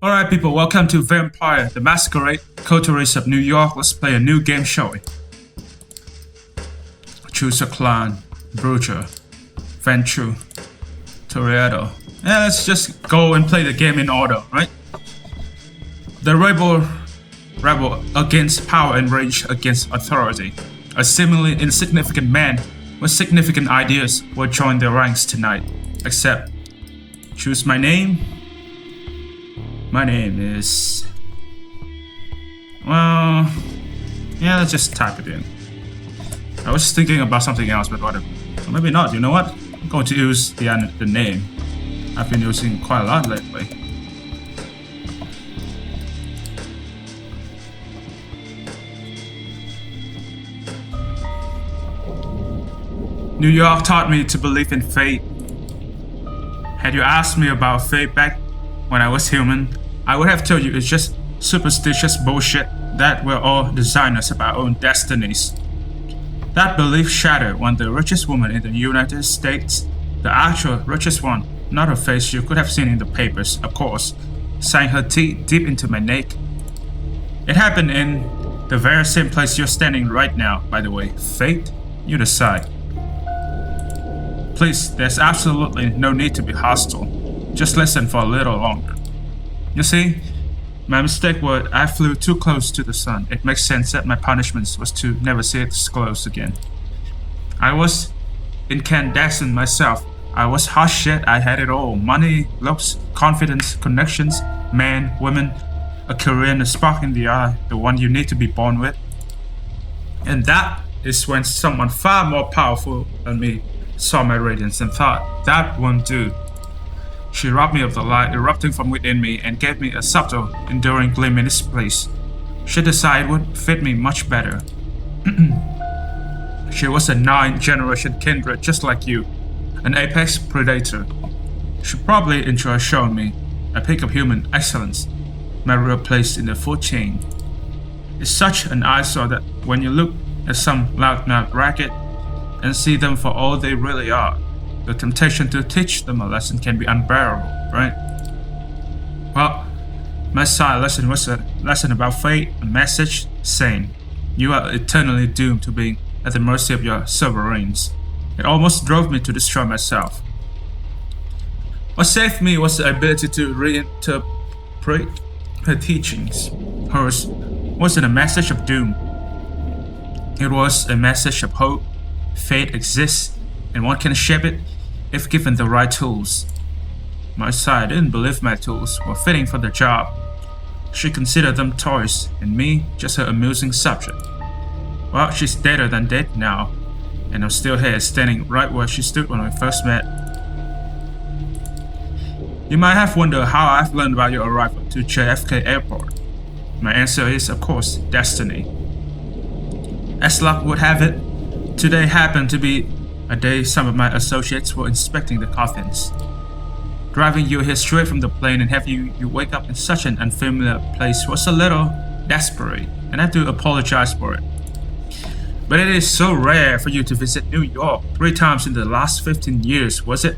Alright people, welcome to Vampire, the Masquerade Coteries of New York. Let's play a new game, shall we? Choose a clan. Brujah, Ventrue, Toreador. Yeah, let's just go and play the game in order, right? The rebel against power and rage against authority. A seemingly insignificant man with significant ideas will join their ranks tonight. Except, choose my name. My name is... Well... Yeah, let's just type it in. I was thinking about something else, but whatever. Or maybe not, you know what? I'm going to use the name. I've been using quite a lot lately. New York taught me to believe in fate. Had you asked me about fate back when I was human, I would have told you it's just superstitious bullshit that we're all designers of our own destinies. That belief shattered when the richest woman in the United States, the actual richest one, not a face you could have seen in the papers, of course, sank her teeth deep into my neck. It happened in the very same place you're standing right now, by the way. Fate? You decide. Please, there's absolutely no need to be hostile. Just listen for a little longer. You see, my mistake was I flew too close to the sun. It makes sense that my punishment was to never see it close again. I was incandescent myself. I was hot shit. I had it all. Money, looks, confidence, connections, men, women, a career and a spark in the eye, the one you need to be born with. And that is when someone far more powerful than me saw my radiance and thought, that won't do. She robbed me of the light erupting from within me and gave me a subtle, enduring gleam in its place. She decided it would fit me much better. She was a 9th-generation kindred just like you, an apex predator. She probably enjoyed showing me a peak of human excellence, my real place in the food chain. It's such an eyesore that when you look at some loudmouth racket and see them for all they really are, the temptation to teach them a lesson can be unbearable, right? Well, my side lesson was a lesson about fate, a message saying, you are eternally doomed to being at the mercy of your sovereigns. It almost drove me to destroy myself. What saved me was the ability to reinterpret her teachings. Hers wasn't a message of doom. It was a message of hope. Fate exists, and one can shape it if given the right tools. My side didn't believe my tools were fitting for the job. She considered them toys, and me just her amusing subject. Well, she's deader than dead now, and I'm still here standing right where she stood when we first met. You might have wondered how I've learned about your arrival to JFK Airport. My answer is, of course, destiny. As luck would have it, today happened to be a day some of my associates were inspecting the coffins. Driving you here straight from the plane and having you wake up in such an unfamiliar place was a little desperate, and I do apologize for it. But it is so rare for you to visit New York 3 times in the last 15 years, was it?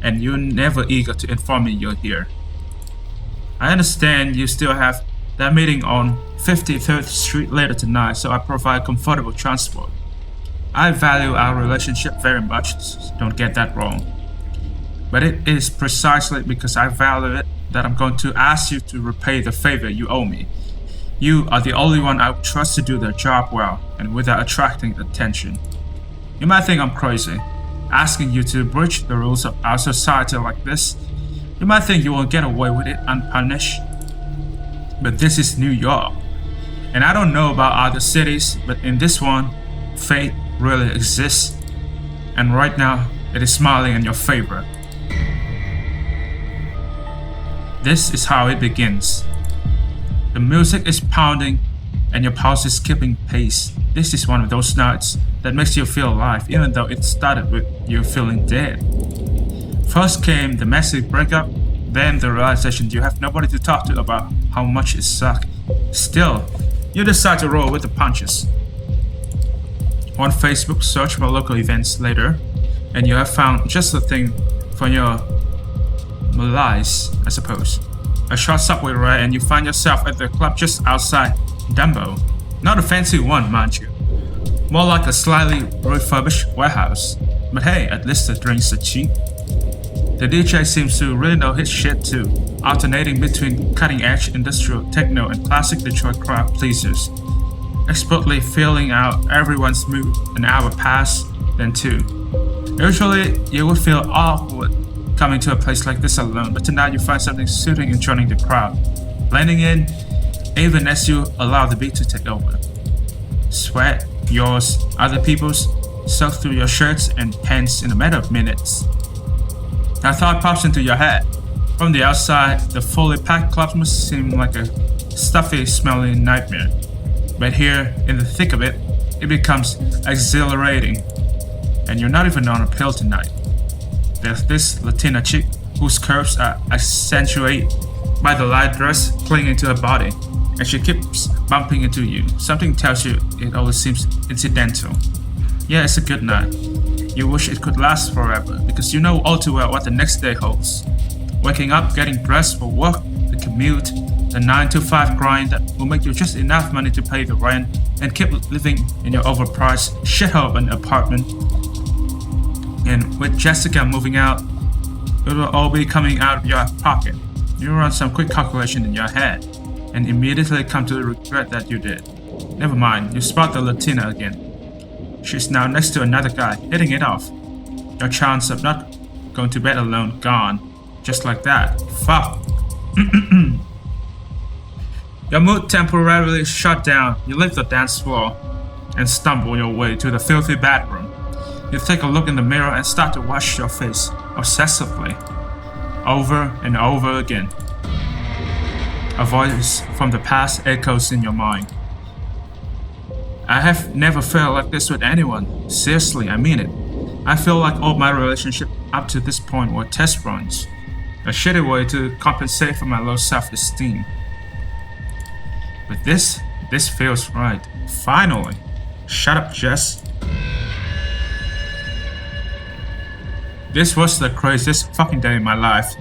And you're never eager to inform me you're here. I understand you still have that meeting on 53rd Street later tonight, so I provide comfortable transport. I value our relationship very much, don't get that wrong. But it is precisely because I value it that I'm going to ask you to repay the favor you owe me. You are the only one I would trust to do the job well and without attracting attention. You might think I'm crazy, asking you to breach the rules of our society like this. You might think you will get away with it unpunished. But this is New York. And I don't know about other cities, but in this one, fate really exists, and right now it is smiling in your favor. This is how it begins. The music is pounding and your pulse is keeping pace. This is one of those nights that makes you feel alive even though it started with you feeling dead. First came the massive breakup, then the realization you have nobody to talk to about how much it sucked. Still, you decide to roll with the punches. One Facebook search for local events later, and you have found just the thing for your malaise, I suppose. A short subway ride and you find yourself at the club just outside Dumbo. Not a fancy one, mind you. More like a slightly refurbished warehouse. But hey, at least the drinks are cheap. The DJ seems to really know his shit too, alternating between cutting-edge industrial techno and classic Detroit crowd pleasers, expertly filling out everyone's mood an hour past, then two. Usually, you would feel awkward coming to a place like this alone, but tonight you find something suiting in joining the crowd, blending in even as you allow the beat to take over. Sweat, yours, other people's, soak through your shirts and pants in a matter of minutes. A thought pops into your head. From the outside, the fully packed club must seem like a stuffy, smelling nightmare. But here, in the thick of it, it becomes exhilarating. And you're not even on a pill tonight. There's this Latina chick whose curves are accentuated by the light dress clinging to her body, and she keeps bumping into you. Something tells you it always seems incidental. Yeah, it's a good night. You wish it could last forever, because you know all too well what the next day holds. Waking up, getting dressed for work, the commute, the 9-to-5 grind that will make you just enough money to pay the rent and keep living in your overpriced shithole of an apartment. And with Jessica moving out, it will all be coming out of your pocket. You run some quick calculation in your head and immediately come to the regret that you did. Never mind, you spot the Latina again. She's now next to another guy, hitting it off. Your chance of not going to bed alone gone. Just like that. Fuck. Your mood temporarily shut down. You leave the dance floor and stumble your way to the filthy bathroom. You take a look in the mirror and start to wash your face obsessively. Over and over again. A voice from the past echoes in your mind. I have never felt like this with anyone. Seriously, I mean it. I feel like all my relationships up to this point were test runs. A shitty way to compensate for my low self-esteem. But this feels right. Finally. Shut up, Jess. This was the craziest fucking day in my life.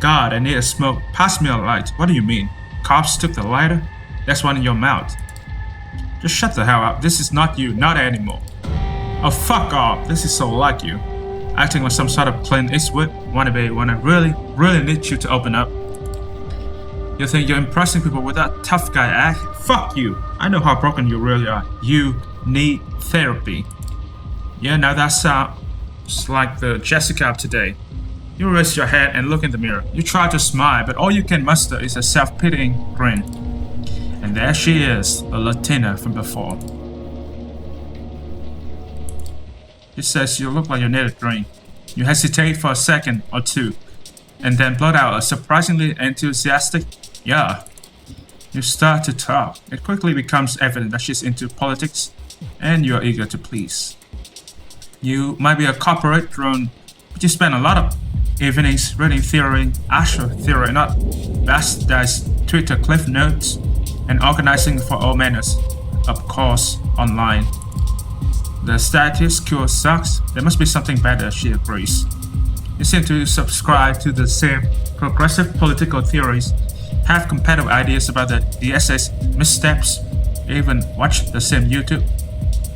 God, I need a smoke. Pass me a light. What do you mean? Cops took the lighter? That's one in your mouth. Just shut the hell up. This is not you, not anymore. Oh, fuck off. This is so like you. Acting like some sort of Clint Eastwood wannabe when I really need you to open up. You think you're impressing people with that tough guy act? Fuck you. I know how broken you really are. You need therapy. Yeah, now that sounds like the Jessica of today. You raise your head and look in the mirror. You try to smile, but all you can muster is a self-pitying grin. And there she is, the Latina from before. She says you look like you need a drink. You hesitate for a second or two, and then blurt out a surprisingly enthusiastic, yeah. You start to talk. It quickly becomes evident that she's into politics, and you're eager to please. You might be a corporate drone, but you spend a lot of evenings reading theory, actual theory, not bastardized Twitter cliff notes, and organizing for all manners, of course, online. The status quo sucks. There must be something better, she agrees. You seem to subscribe to the same progressive political theories, have competitive ideas about the DSA's missteps, even watch the same YouTube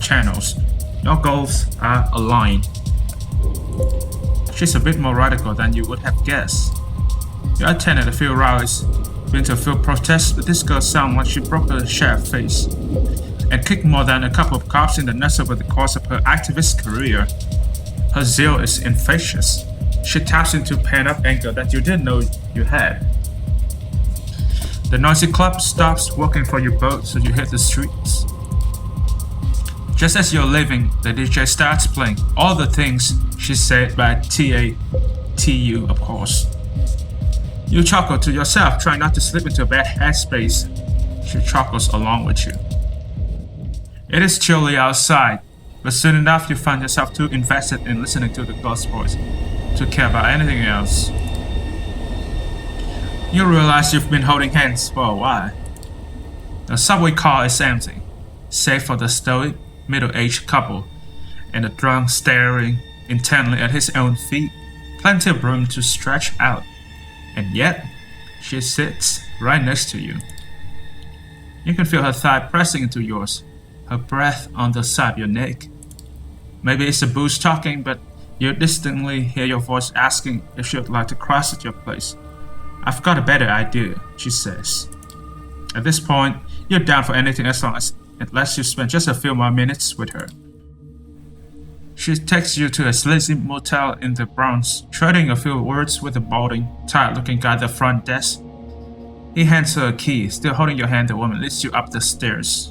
channels. Your goals are aligned. She's a bit more radical than you would have guessed. You attended a few rallies, been to a few protests, but this girl sounds like she broke her sheriff face and kicked more than a couple of cops in the nuts over the course of her activist career. Her zeal is infectious. She taps into pent-up anger that you didn't know you had. The noisy club stops working for you both, so you hit the streets. Just as you're leaving, the DJ starts playing All the Things She Said by T.A.T.U., of course. You chuckle to yourself, trying not to slip into a bad headspace. She chuckles along with you. It is chilly outside, but soon enough you find yourself too invested in listening to the girl's voice to care about anything else. You realize you've been holding hands for a while. The subway car is empty, save for the stoic, middle-aged couple and the drunk staring intently at his own feet. Plenty of room to stretch out. And yet, She sits right next to you. You can feel her thigh pressing into yours, her breath on the side of your neck. Maybe it's a boost talking, but you distinctly hear your voice asking if she would like to cross at your place. I've got a better idea, she says. At this point, you're down for anything as long as it lets you spend just a few more minutes with her. She takes you to a sleazy motel in the Bronx, trading a few words with a balding, tired-looking guy at the front desk. He hands her a key. Still holding your hand, the woman leads you up the stairs.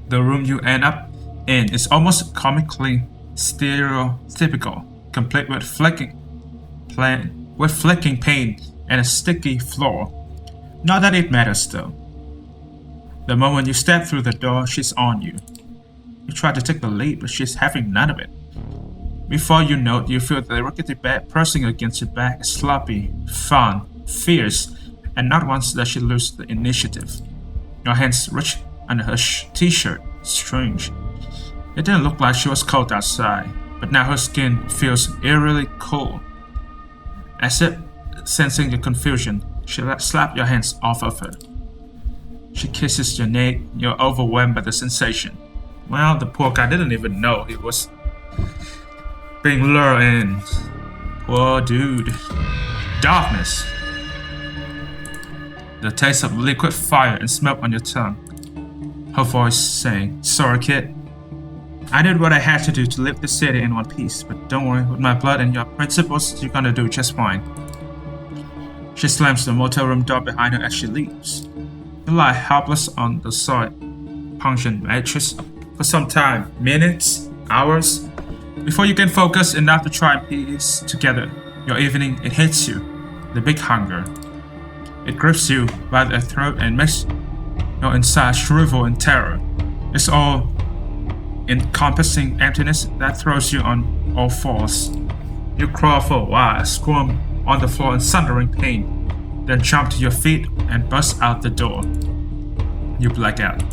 The room you end up in is almost comically stereotypical, complete with flicking paint and a sticky floor. Not that it matters though. The moment you step through the door, she's on you. You try to take the lead, but she's having none of it. Before you know it, you feel the rickety bed pressing against your back, sloppy, fun, fierce, and not once does she lose the initiative. Your hands reach under her t-shirt. Strange. It didn't look like she was cold outside, but now her skin feels eerily cool. As if sensing your confusion, she slaps your hands off of her. She kisses your neck. You're overwhelmed by the sensation. Well, the poor guy didn't even know he was being lured in. Poor dude. Darkness. The taste of liquid fire and smoke on your tongue. Her voice saying, "Sorry, kid. I did what I had to do to live the city in one piece, but don't worry, with my blood and your principles, you're gonna do just fine." She slams the motel room door behind her as she leaves. You lie helpless on the soiled, pungent mattress for some time, minutes, hours, before you can focus enough to try and piece together your evening. It hits you, the big hunger. It grips you by the throat and makes your inside shrivel in terror. It's all encompassing emptiness that throws you on all fours. You crawl for a while, squirm on the floor in sundering pain, then jump to your feet and bust out the door. You black out.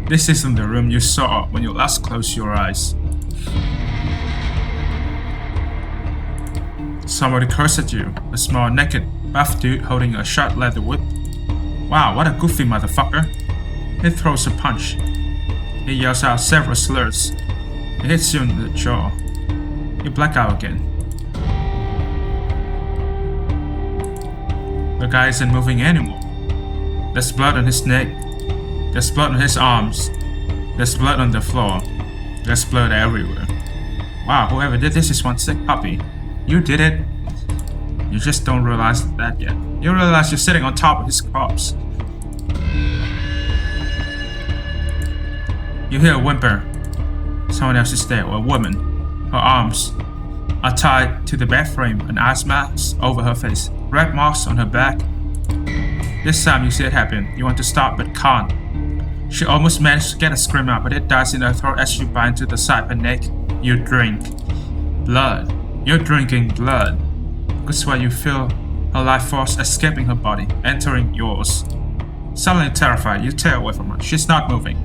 This isn't the room you saw when you last closed your eyes. Somebody cursed at you, a small, naked, buff dude holding a sharp leather whip. Wow, what a goofy motherfucker. He throws a punch. He yells out several slurs. He hits you in the jaw. You black out again. The guy isn't moving anymore. There's blood on his neck. There's blood on his arms. There's blood on the floor. There's blood everywhere. Wow, whoever did this is one sick puppy. You did it. You just don't realize that yet. You realize you're sitting on top of his corpse. You hear a whimper. Someone else is there, or a woman. Her arms are tied to the bed frame, an ice mask over her face, red marks on her back. This time you see it happen. You want to stop but can't. She almost managed to get a scream out, but it dies in her throat as you bind to the side of her neck. You drink blood. You're drinking blood. That's why you feel her life force escaping her body, entering yours. Suddenly terrified, you tear away from her. She's not moving,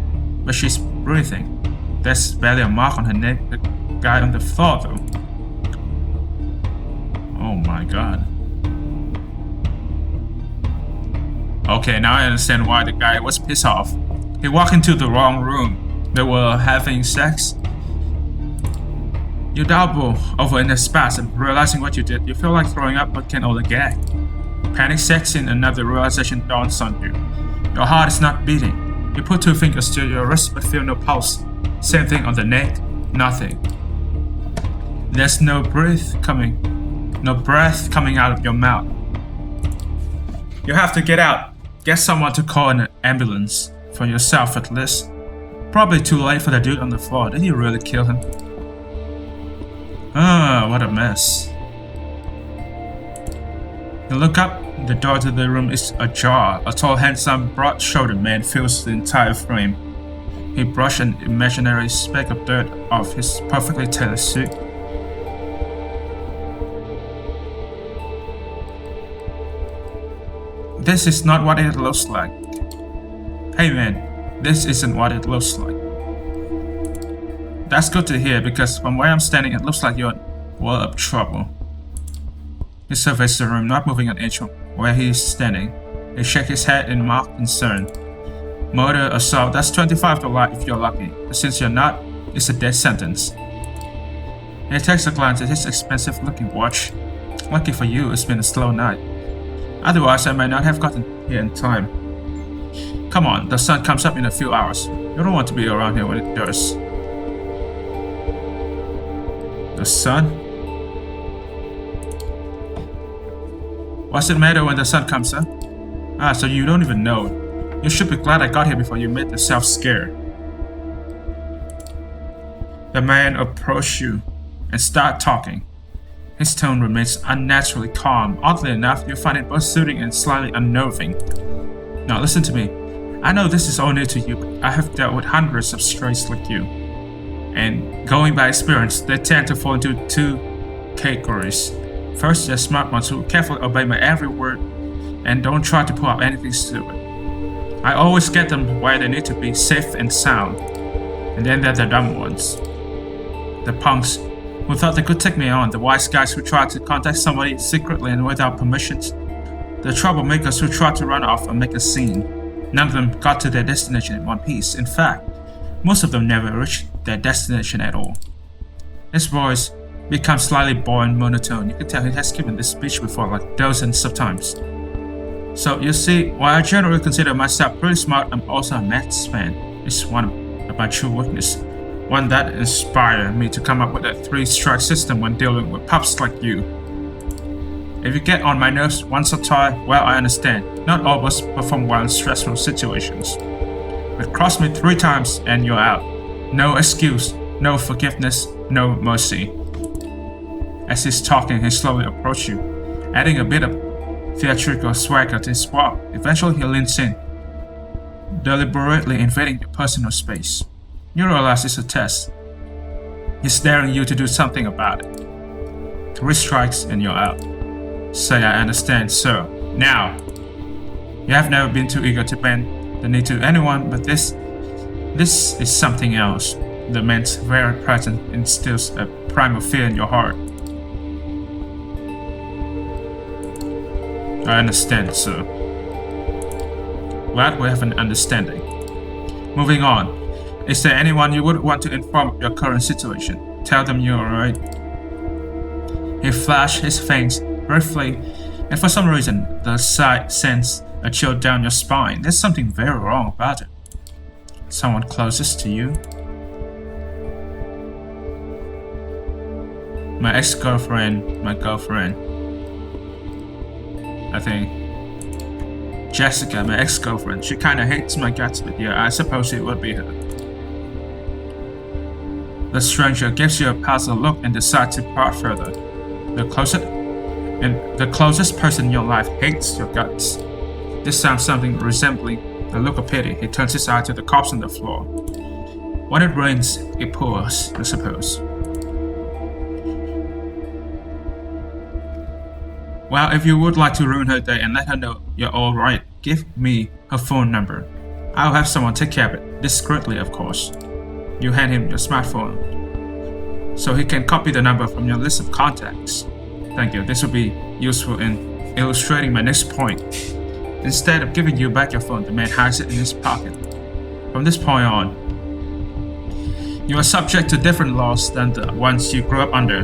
but she's breathing. There's barely a mark on her neck. The guy on the floor, though. Oh my god. Okay, now I understand why the guy was pissed off. He walked into the wrong room. They were having sex. You double over in a spasm, realizing what you did. You feel like throwing up but can only gag. Panic sets in, another realization dawns on you. Your heart is not beating. You put two fingers to your wrist but feel no pulse. Same thing on the neck, nothing. There's no breath coming out of your mouth. You have to get out. Get someone to call an ambulance. For yourself at least. Probably too late for the dude on the floor. Did you really kill him? Ah, what a mess. You look up, the door to the room is ajar. A tall, handsome, broad-shouldered man fills the entire frame. He brushed an imaginary speck of dirt off his perfectly tailored suit. This is not what it looks like. Hey man, this isn't what it looks like. That's good to hear because from where I'm standing it looks like you're in a world of trouble. He surveys the room, not moving an inch from where he is standing. He shakes his head in marked concern. Murder, assault, that's 25 to life if you're lucky. But since you're not, it's a death sentence. He takes a glance at his expensive-looking watch. Lucky for you, it's been a slow night. Otherwise, I might not have gotten here in time. Come on, the sun comes up in a few hours. You don't want to be around here when it does. The sun? What's the matter when the sun comes up? Ah, so you don't even know. You should be glad I got here before you made yourself scared. The man approached you and started talking. His tone remains unnaturally calm. Oddly enough, you find it both soothing and slightly unnerving. Now listen to me. I know this is all new to you, but I have dealt with hundreds of strays like you. And going by experience, they tend to fall into two categories. First, they're smart ones who carefully obey my every word and don't try to pull out anything stupid. I always get them where they need to be, safe and sound. And then there are the dumb ones. The punks who thought they could take me on, the wise guys who tried to contact somebody secretly and without permissions, the troublemakers who tried to run off and make a scene. None of them got to their destination in one piece. In fact, most of them never reached their destination at all. His voice becomes slightly bored and monotone. You can tell he has given this speech before like dozens of times. So you see, while I generally consider myself pretty smart, I'm also a maths fan. It's one of my true weaknesses. One that inspired me to come up with a 3-strike system when dealing with pups like you. If you get on my nerves once or twice, well, I understand. Not all of us perform well in stressful situations. But cross me 3 times and you're out. No excuse, no forgiveness, no mercy. As he's talking, he slowly approaches you, adding a bit of theatrical swagger to his walk. Eventually he leans in, deliberately invading your personal space. You realize it's a test. He's daring you to do something about it. 3 strikes and you're out. Say I understand, sir. Now! You have never been too eager to bend the knee to anyone, but this is something else. The man's very presence instills a primal fear in your heart. I understand, sir. Glad we have an understanding. Moving on. Is there anyone you would want to inform of your current situation? Tell them you're alright. He flashed his fangs briefly, and for some reason, the sight sends a chill down your spine. There's something very wrong about it. Someone closest to you? My ex-girlfriend, my girlfriend. I think. Jessica, my ex-girlfriend. She kinda hates my guts, but yeah, I suppose it would be her. The stranger gives you a puzzled look and decides to part further. The closest person in your life hates your guts. This sounds something resembling a look of pity. He turns his eye to the corpse on the floor. When it rains, it pours, I suppose. Well, if you would like to ruin her day and let her know you're alright, give me her phone number. I'll have someone take care of it, discreetly of course. You hand him your smartphone, so he can copy the number from your list of contacts. Thank you, this will be useful in illustrating my next point. Instead of giving you back your phone, the man hides it in his pocket. From this point on, you are subject to different laws than the ones you grew up under,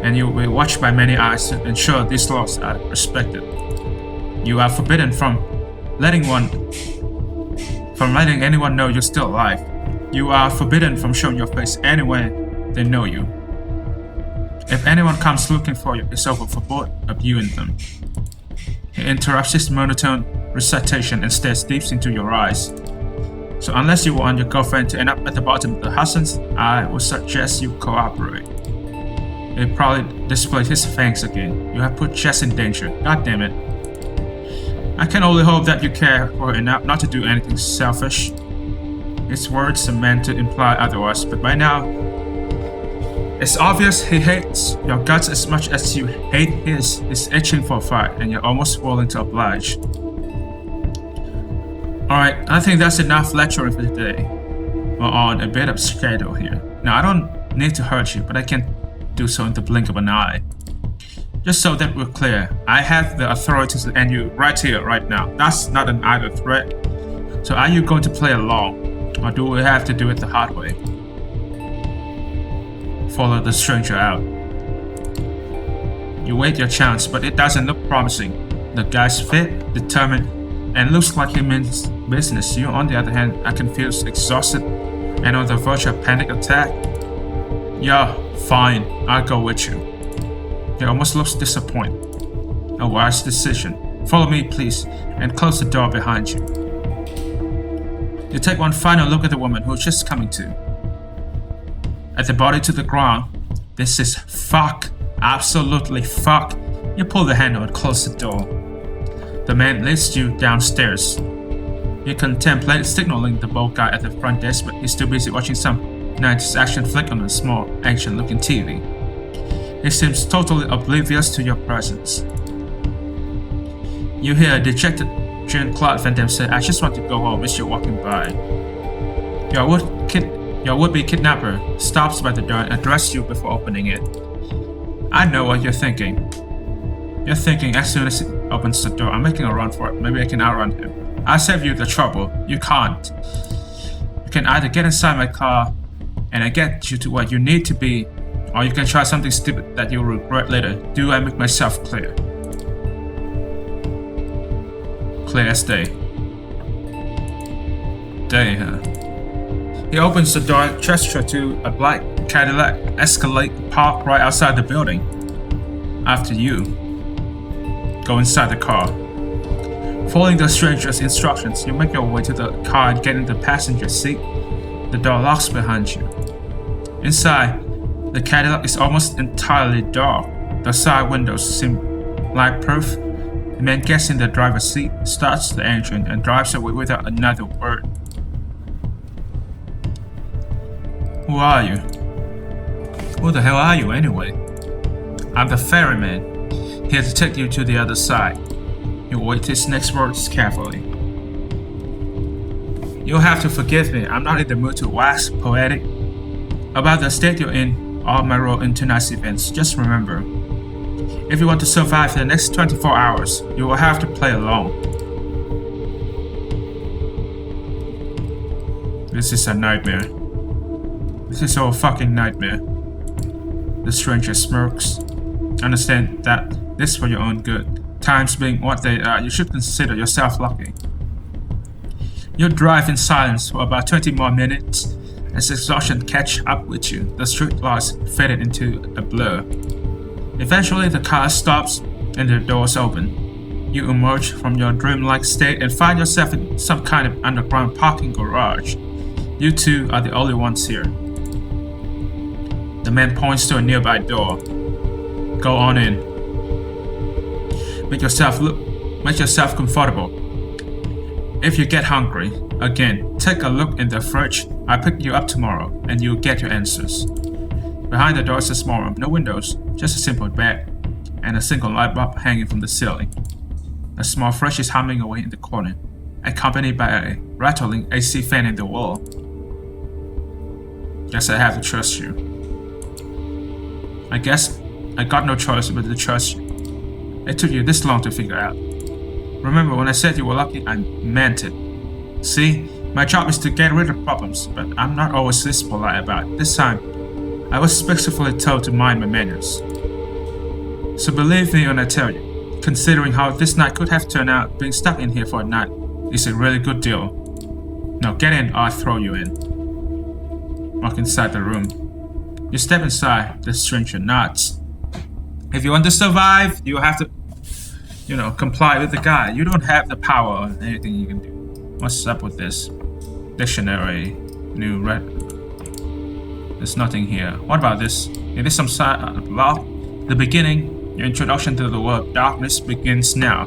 and you will be watched by many eyes to ensure these laws are respected. You are forbidden from letting anyone know you're still alive. You are forbidden from showing your face anywhere they know you. If anyone comes looking for you, it's over for both of you and them. He interrupts his monotone recitation and stares deep into your eyes. So unless you want your girlfriend to end up at the bottom of the Hudson's, I would suggest you cooperate. He probably displayed his fangs again. You have put Jess in danger. God damn it. I can only hope that you care for her enough not to do anything selfish. His words are meant to imply otherwise, but by now, it's obvious he hates your guts as much as you hate his. He's itching for a fight, and you're almost willing to oblige. Alright, I think that's enough lecturing for today. We're on a bit of schedule here. Now, I don't need to hurt you, but I can do so in the blink of an eye. Just so that we're clear, I have the authority to end you right here, right now. That's not an idle threat. So are you going to play along, or do we have to do it the hard way? Follow the stranger out. You wait your chance, but it doesn't look promising. The guy's fit, determined, and looks like he means business. You, on the other hand, are confused, exhausted, and on the verge of panic attack. Yeah, fine, I'll go with you. He almost looks disappointed. A wise decision. Follow me, please, and close the door behind you. You take one final look at the woman who's just coming to. At the body to the ground. This is fuck. Absolutely fuck. You pull the handle and close the door. The man leads you downstairs. You contemplate signaling the bald guy at the front desk, but he's too busy watching some 90s action flick on a small, ancient-looking TV. He seems totally oblivious to your presence. You hear a dejected Jean-Claude Van Damme say, "I just want to go home," as you're walking by. Your would-be kidnapper stops by the door and addresses you before opening it. I know what you're thinking. You're thinking as soon as he opens the door, "I'm making a run for it. Maybe I can outrun him." I'll save you the trouble. You can't. You can either get inside my car and I get you to where you need to be, or you can try something stupid that you'll regret later. Do I make myself clear? Clear as day. Day, huh? He opens the door, gesture to a black Cadillac Escalade parked right outside the building. After you. Go inside the car. Following the stranger's instructions, you make your way to the car and get in the passenger seat. The door locks behind you. Inside, the Cadillac is almost entirely dark. The side windows seem light-proof. The man gets in the driver's seat, starts the engine, and drives away without another word. Who are you? Who the hell are you anyway? I'm the ferryman, here to take you to the other side. You wait his next words carefully. You'll have to forgive me, I'm not in the mood to wax poetic about the state you're in or my role in tonight's events. Just remember, if you want to survive the next 24 hours, you will have to play along. This is a nightmare. This is all a fucking nightmare. The stranger smirks. Understand that this is for your own good. Times being what they are, you should consider yourself lucky. You drive in silence for about 20 more minutes as exhaustion catch up with you. The street lights faded into a blur. Eventually the car stops and the doors open. You emerge from your dreamlike state and find yourself in some kind of underground parking garage. You two are the only ones here. The man points to a nearby door. Go on in. Make yourself comfortable. If you get hungry, again, take a look in the fridge. I'll pick you up tomorrow, and you'll get your answers. Behind the door is a small room, no windows, just a simple bed, and a single light bulb hanging from the ceiling. A small fridge is humming away in the corner, accompanied by a rattling AC fan in the wall. Guess I have to trust you. I guess I got no choice but to trust you. It took you this long to figure out. Remember when I said you were lucky, I meant it. See, my job is to get rid of problems, but I'm not always this polite about it. This time, I was specifically told to mind my manners. So believe me when I tell you, considering how this night could have turned out, being stuck in here for a night is a really good deal. Now get in or I'll throw you in. Walk inside the room. You step inside, the stranger nods. If you want to survive, you have to, comply with the guy. You don't have the power or anything you can do. What's up with this? Dictionary, new red. There's nothing here. What about this? Is this some side block? The beginning, your introduction to the word darkness begins now.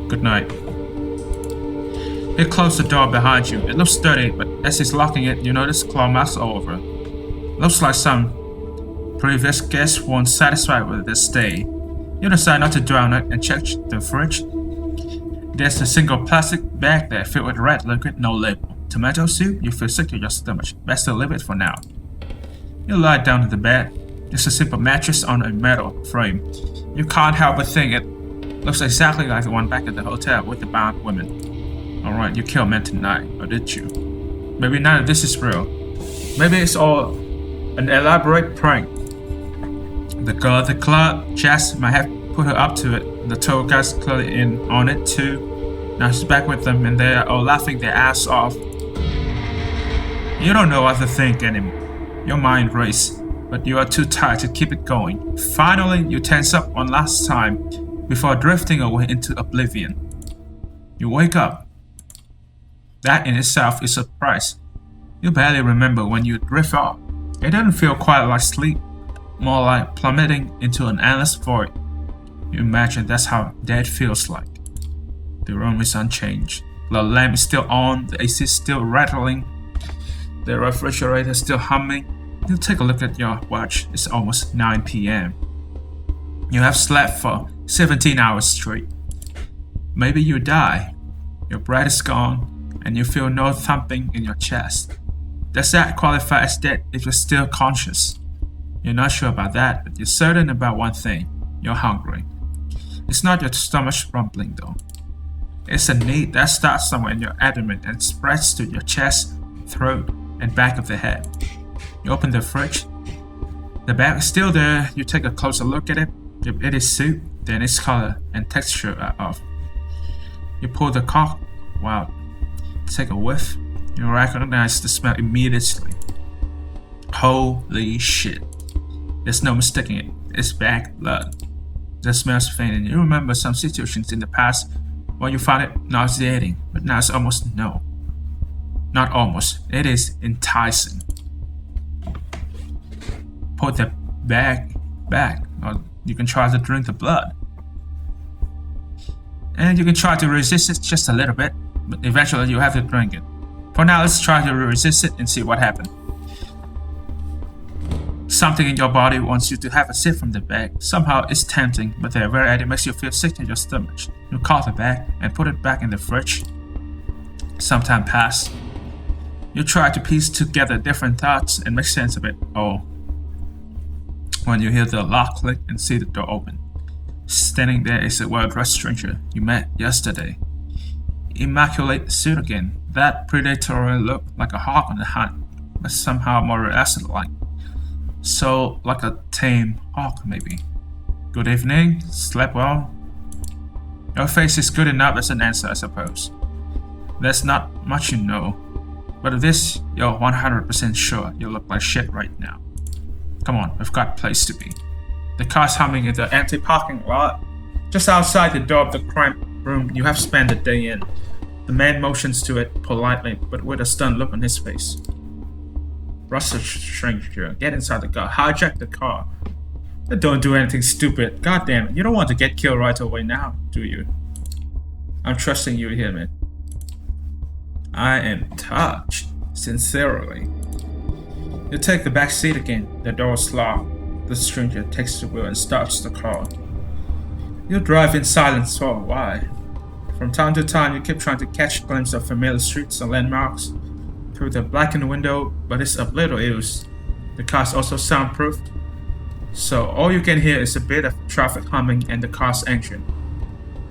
Good night. He closed the door behind you. It looks sturdy, but as he's locking it, you notice claw marks all over. Looks like some previous guests weren't satisfied with their stay. You decide not to dwell on it and check the fridge. There's a single plastic bag there filled with red liquid, no label. Tomato soup? You feel sick to your stomach. Best to leave it for now. You lie down on the bed. It's a simple mattress on a metal frame. You can't help but think it looks exactly like the one back at the hotel with the bound women. Alright, you killed men tonight, or did you? Maybe none of this is real. Maybe it's all an elaborate prank. The girl at the club, Jess, might have put her up to it. The tour guys clearly in on it too. Now she's back with them and they are all laughing their ass off. You don't know what to think anymore. Your mind races, but you are too tired to keep it going. Finally, you tense up one last time before drifting away into oblivion. You wake up. That in itself is a surprise. You barely remember when you drift off. It doesn't feel quite like sleep, more like plummeting into an endless void. You imagine that's how death feels like. The room is unchanged. The lamp is still on, the AC is still rattling, the refrigerator is still humming. You take a look at your watch, it's almost 9 p.m. You have slept for 17 hours straight. Maybe you die. Your breath is gone, and you feel no thumping in your chest. Does that qualify as dead if you're still conscious? You're not sure about that, but you're certain about one thing. You're hungry. It's not your stomach rumbling though. It's a need that starts somewhere in your abdomen and spreads to your chest, throat, and back of the head. You open the fridge. The bag is still there. You take a closer look at it. If it is soup, then its color and texture are off. You pull the cork out. Take a whiff. You recognize the smell immediately. Holy shit. There's no mistaking it. It's bag blood. The smell's faint and you remember some situations in the past where you found it nauseating, but now it's almost no. Not almost. It is enticing. Put the bag back, or you can try to drink the blood. And you can try to resist it just a little bit, but eventually you have to drink it. For now, let's try to resist it and see what happens. Something in your body wants you to have a sip from the bag. Somehow it's tempting, but the very idea makes you feel sick to your stomach. You call the bag and put it back in the fridge. Some time passes. You try to piece together different thoughts and make sense of it all. When you hear the lock click and see the door open. Standing there is a well-dressed stranger you met yesterday. Immaculate suit again. That predatory look like a hawk on the hunt, but somehow more realistic-like. So, like a tame hawk, maybe. Good evening. Slept well? Your face is good enough as an answer, I suppose. There's not much you know. But of this, you're 100% sure you look like shit right now. Come on, we've got a place to be. The car's humming in the empty parking lot. Just outside the door of the crime room you have spent the day in. The man motions to it politely, but with a stunned look on his face. Russell stranger, get inside the car, hijack the car. Don't do anything stupid. God damn it, you don't want to get killed right away now, do you? I'm trusting you here, man. I am touched, sincerely. You take the back seat again. The door is locked. The stranger takes the wheel and starts the car. You drive in silence for a while. From time to time, you keep trying to catch a glimpse of familiar streets and landmarks through the blackened window, but it's of little use. The car's also soundproof, so all you can hear is a bit of traffic humming and the car's engine.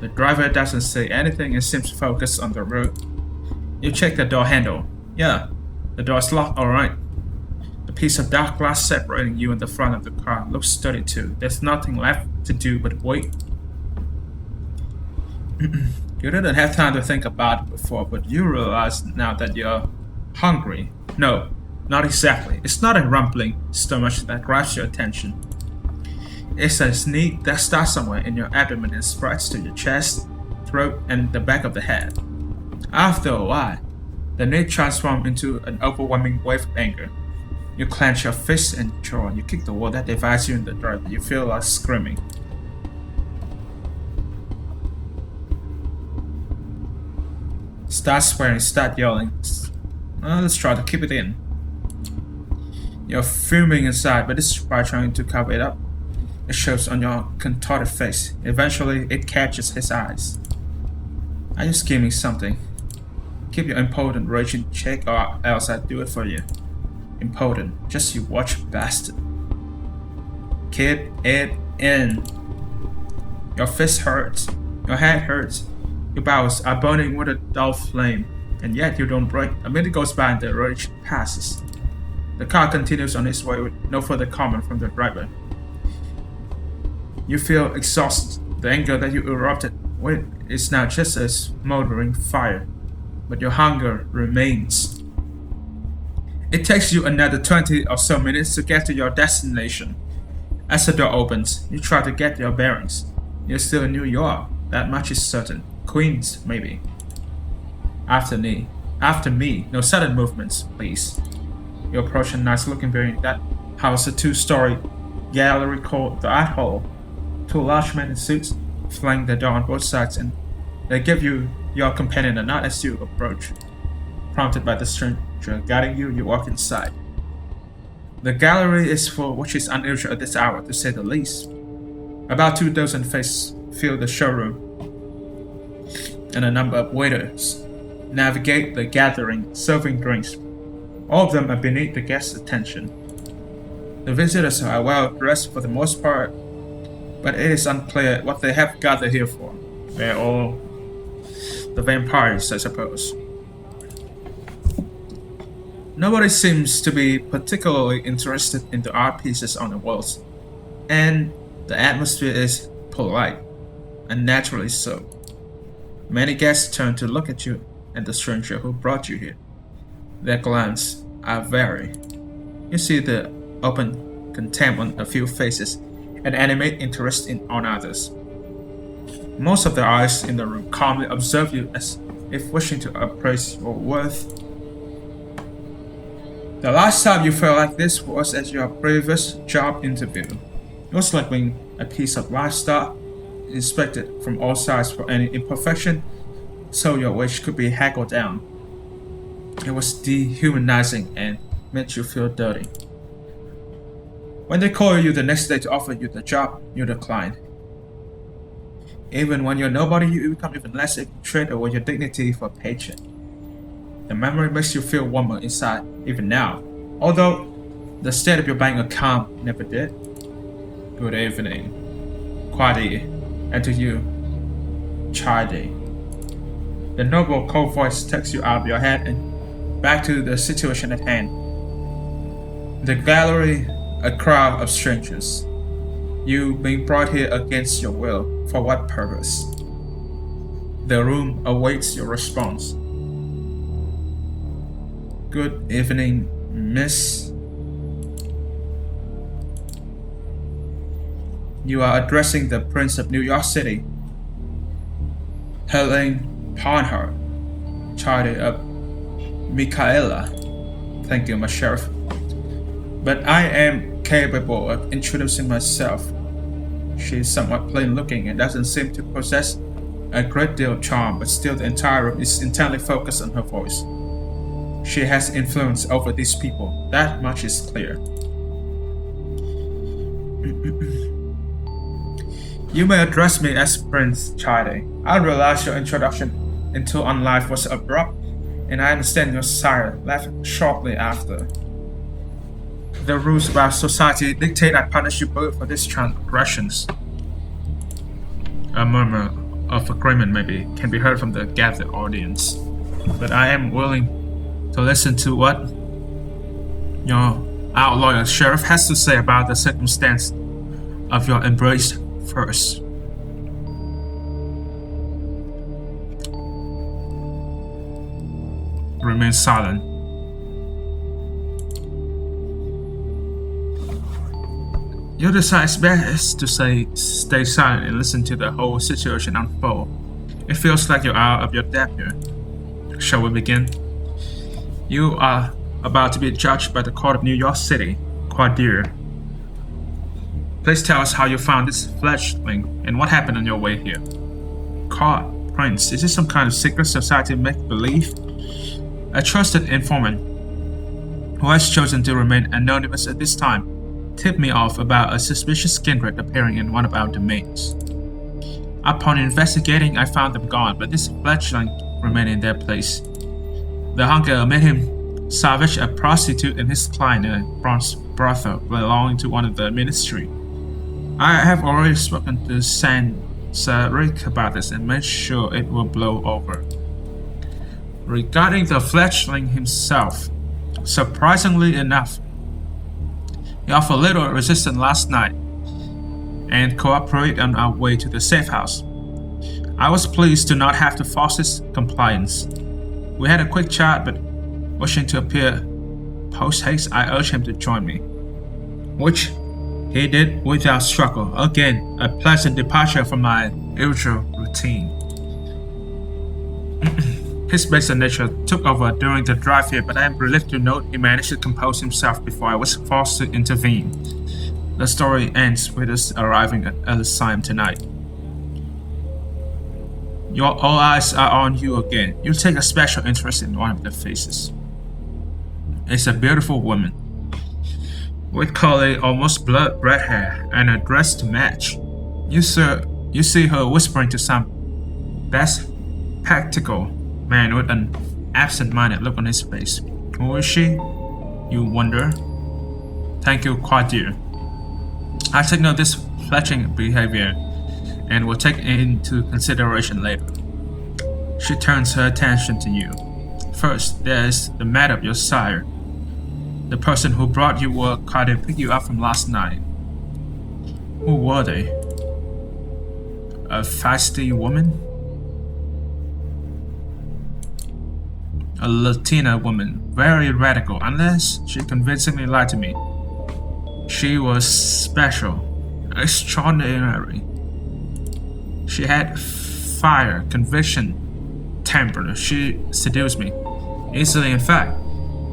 The driver doesn't say anything and seems focused on the road. You check the door handle. Yeah, the door's locked, alright. The piece of dark glass separating you and the front of the car looks sturdy too. There's nothing left to do but wait. You didn't have time to think about it before, but you realize now that you're hungry. No, not exactly. It's not a rumbling stomach that grabs your attention. It's a sneak that starts somewhere in your abdomen and spreads to your chest, throat, and the back of the head. After a while, the need transforms into an overwhelming wave of anger. You clench your fist and jaw. You kick the wall that divides you in the dirt. You feel like screaming. Start swearing, start yelling. Let's try to keep it in. You're fuming inside, but despite trying to cover it up, it shows on your contorted face. Eventually, it catches his eyes. Are you scheming something? Keep your impotent rage in check or else I'll do it for you. Impotent. Just you watch, bastard. Keep it in. Your fist hurts. Your head hurts. Your bowels are burning with a dull flame, and yet you don't break. A minute goes by and the rage passes. The car continues on its way with no further comment from the driver. You feel exhausted. The anger that you erupted with is now just a smoldering fire, but your hunger remains. It takes you another 20 or so minutes to get to your destination. As the door opens, you try to get your bearings. You're still in New York, that much is certain. Queens, maybe. After me, no sudden movements, please. You approach a nice-looking building that houses a 2-story gallery called the Art Hall. 2 large men in suits flank the door on both sides, and they give you your companion a nod as you approach. Prompted by the stranger guiding you, you walk inside. The gallery is full, which is unusual at this hour, to say the least. About 2 dozen faces fill the showroom, and a number of waiters navigate the gathering, serving drinks. All of them are beneath the guests' attention. The visitors are well dressed for the most part, but it is unclear what they have gathered here for. They're all the vampires, I suppose. Nobody seems to be particularly interested in the art pieces on the walls, and the atmosphere is polite, and naturally so. Many guests turn to look at you and the stranger who brought you here. Their glances are varied. You see the open contempt on a few faces and animate interest on others. Most of the eyes in the room calmly observe you as if wishing to appraise your worth. The last time you felt like this was at your previous job interview. It was like being a piece of livestock, inspected from all sides for any imperfection, so your wage could be haggled down. It was dehumanizing and made you feel dirty. When they call you the next day to offer you the job, you decline. Even when you're nobody, you become even less if you trade over your dignity for a paycheck. The memory makes you feel warmer inside, even now, although the state of your bank account never did. Good evening, Quadi, and to you, Chidi. The noble cold voice takes you out of your head and back to the situation at hand. The gallery, a crowd of strangers. You being brought here against your will, for what purpose? The room awaits your response. Good evening, miss. You are addressing the Prince of New York City. Helen Parnhart, charted up Michaela. Thank you, my sheriff. But I am capable of introducing myself. She is somewhat plain looking and doesn't seem to possess a great deal of charm, but still the entire room is intently focused on her voice. She has influence over these people, that much is clear. You may address me as Prince Chide. I realize your introduction into unlife was abrupt, and I understand your sire left shortly after. The rules of our society dictate I punish you both for these transgressions. A murmur of agreement maybe can be heard from the gathered audience, but I am willing to listen to what your outlaw sheriff has to say about the circumstance of your embrace first. Remain silent. You decide it's best to stay silent and listen to the whole situation unfold. It feels like you're out of your depth here. Shall we begin? You are about to be judged by the Court of New York City, Quadir. Please tell us how you found this fledgling and what happened on your way here. Court, Prince, is this some kind of secret society make-believe? A trusted informant who has chosen to remain anonymous at this time tipped me off about a suspicious kindred appearing in one of our domains. Upon investigating, I found them gone, but this fledgling remained in their place. The hunger made him salvaged a prostitute in his client in a bronze brothel belonging to one of the ministry. I have already spoken to Saint Rick about this and made sure it will blow over. Regarding the fledgling himself, surprisingly enough, he offered little resistance last night and cooperated on our way to the safe house. I was pleased to not have to force his compliance. We had a quick chat, but wishing to appear post-haste, I urged him to join me, which he did without struggle. Again, a pleasant departure from my usual routine. His basic nature took over during the drive here, but I am relieved to note he managed to compose himself before I was forced to intervene. The story ends with us arriving at Elysium tonight. All eyes are on you again. You take a special interest in one of the faces. It's a beautiful woman, with curly, almost blood red hair, and a dress to match. You see her whispering to some spectacle man with an absent-minded look on his face. Who is she? You wonder. Thank you, Coterie. I take note of this fletching behavior and will take it into consideration later. She turns her attention to you. First, there is the matter of your sire. The person who brought you word card and picked you up from last night. Who were they? A feisty woman? A Latina woman, very radical, unless she convincingly lied to me. She was special, extraordinary. She had fire, conviction, temper. She seduced me, easily in fact.